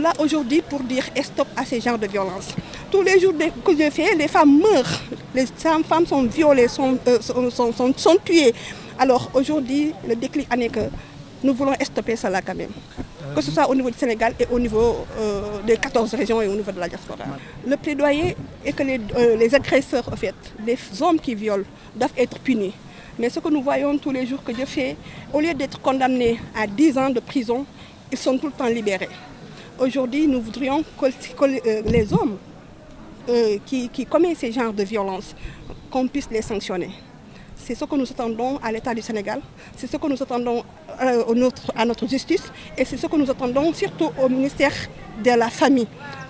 Là aujourd'hui pour dire stop à ces genres de violence. Tous les jours que je fais, les femmes meurent, les femmes sont violées, sont tuées. Alors aujourd'hui, le déclic en est que nous voulons stopper cela quand même. Que ce soit au niveau du Sénégal et au niveau des 14 régions et au niveau de la diaspora. Le plaidoyer est que les agresseurs, en fait, les hommes qui violent, doivent être punis. Mais ce que nous voyons tous les jours que je fais, au lieu d'être condamnés à 10 ans de prison, ils sont tout le temps libérés. Aujourd'hui, nous voudrions que les hommes qui commettent ces genres de violences, qu'on puisse les sanctionner. C'est ce que nous attendons à l'État du Sénégal, c'est ce que nous attendons à notre justice et c'est ce que nous attendons surtout au ministère de la Famille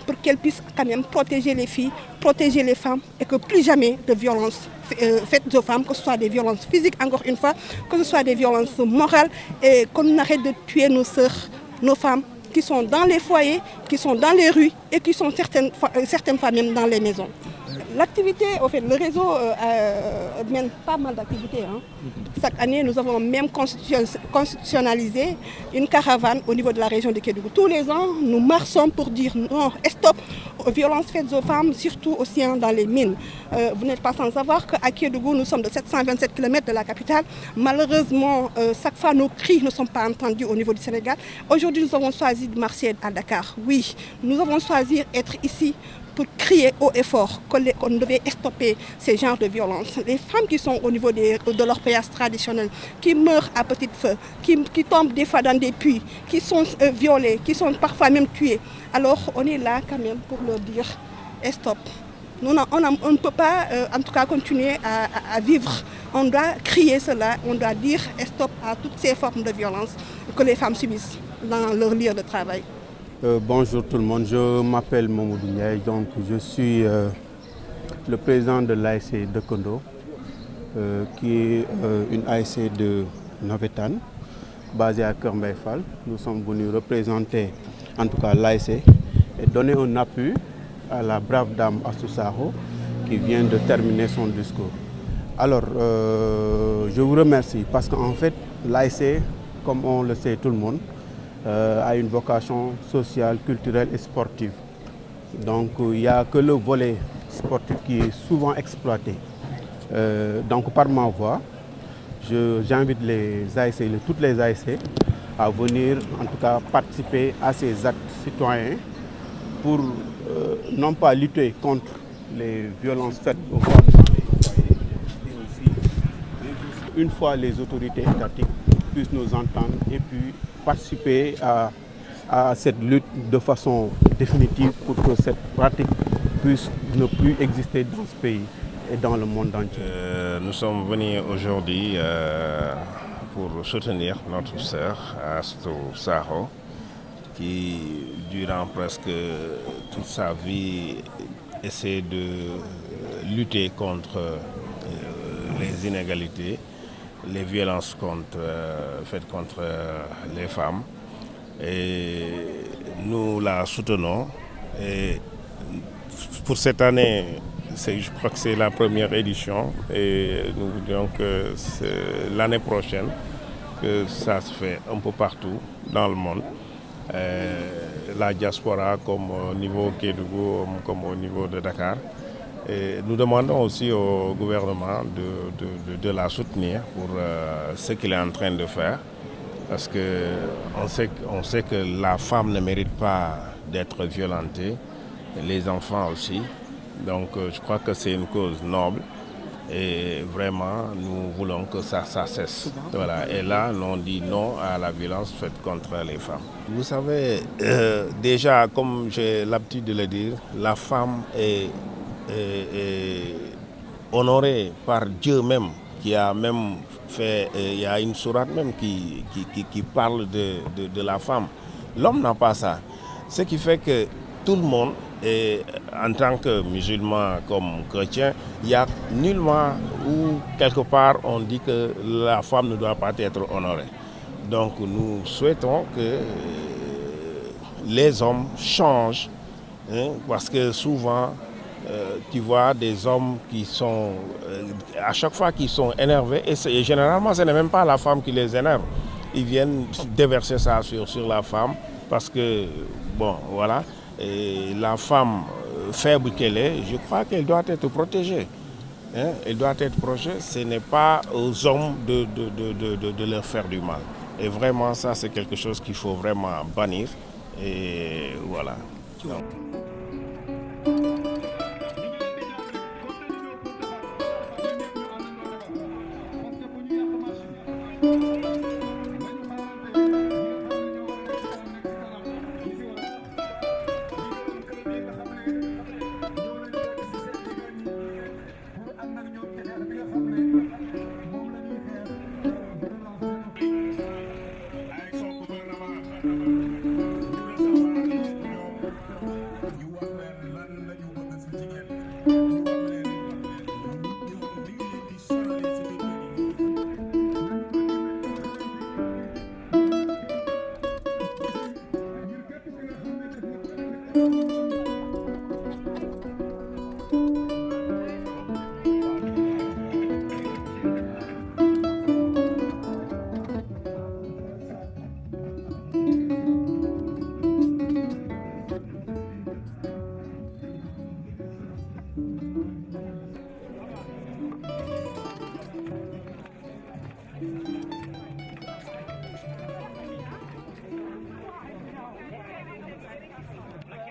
pour qu'elle puisse quand même protéger les filles, protéger les femmes et que plus jamais de violences faites aux femmes, que ce soit des violences physiques encore une fois, que ce soit des violences morales et qu'on arrête de tuer nos sœurs, nos femmes qui sont dans les foyers, qui sont dans les rues et qui sont certaines fois même dans les maisons. L'activité, au fait, le réseau mène pas mal d'activités. Hein. Chaque année, nous avons même constitutionnalisé une caravane au niveau de la région de Kédougou. Tous les ans, nous marchons pour dire non, stop aux violences faites aux femmes, surtout aussi dans les mines. Vous n'êtes pas sans savoir qu'à Kédougou, nous sommes de 727 km de la capitale. Malheureusement, chaque fois, nos cris ne sont pas entendus au niveau du Sénégal. Aujourd'hui, nous avons choisi de marcher à Dakar. Oui, nous avons choisi d'être ici pour crier haut et fort qu'on devait stopper ces genres de violences. Les femmes qui sont au niveau de leur paysage traditionnel, qui meurent à petit feu, qui tombent des fois dans des puits, qui sont violées, qui sont parfois même tuées. Alors on est là quand même pour leur dire stop. On ne peut pas en tout cas continuer à vivre. On doit crier cela, on doit dire stop à toutes ces formes de violence que les femmes subissent dans leur lieu de travail. Bonjour tout le monde, je m'appelle Mamoudou Ndiaye, donc je suis le président de l'ASC de Kondo, qui est une ASC de Navétane, basée à Keur Mbaye Fall. Nous sommes venus représenter en tout cas l'ASC et donner un appui à la brave dame Astou Sakho qui vient de terminer son discours. Alors, je vous remercie parce qu'en fait, l'ASC, comme on le sait tout le monde, a une vocation sociale, culturelle et sportive. Donc il n'y a que le volet sportif qui est souvent exploité. Donc par ma voix, j'invite les ASC, toutes les ASC à venir en tout cas participer à ces actes citoyens pour non pas lutter contre les violences faites aux femmes dans les foyers, mais aussi une fois les autorités étatiques puissent nous entendre et puis participer à cette lutte de façon définitive pour que cette pratique puisse ne plus exister dans ce pays et dans le monde entier. Nous sommes venus aujourd'hui pour soutenir notre sœur Astou Sakho qui, durant presque toute sa vie, essaie de lutter contre les inégalités, les violences faites contre les femmes. Et nous la soutenons. Et pour cette année, je crois que c'est la première édition. Et nous voudrions que l'année prochaine, que ça se fait un peu partout dans le monde. La diaspora, comme au niveau Kédougou, comme au niveau de Dakar. Et nous demandons aussi au gouvernement de la soutenir pour ce qu'il est en train de faire. Parce qu'on sait que la femme ne mérite pas d'être violentée, les enfants aussi. Donc je crois que c'est une cause noble Et vraiment, nous voulons que ça cesse. Voilà. Et là, on dit non à la violence faite contre les femmes. Vous savez, déjà, comme j'ai l'habitude de le dire, la femme est honorée par Dieu même, qui a même fait, il y a une sourate même qui parle de la femme. L'homme n'a pas ça. Ce qui fait que tout le monde, et en tant que musulman comme chrétien, il n'y a nullement où quelque part on dit que la femme ne doit pas être honorée. Donc nous souhaitons que les hommes changent, hein, parce que souvent, tu vois des hommes qui sont, à chaque fois qu'ils sont énervés, et généralement ce n'est même pas la femme qui les énerve, ils viennent déverser ça sur la femme, parce que, bon, voilà, et la femme faible qu'elle est, je crois qu'elle doit être protégée. Hein? Elle doit être protégée, ce n'est pas aux hommes de leur faire du mal. Et vraiment, ça, c'est quelque chose qu'il faut vraiment bannir. Et voilà. Donc.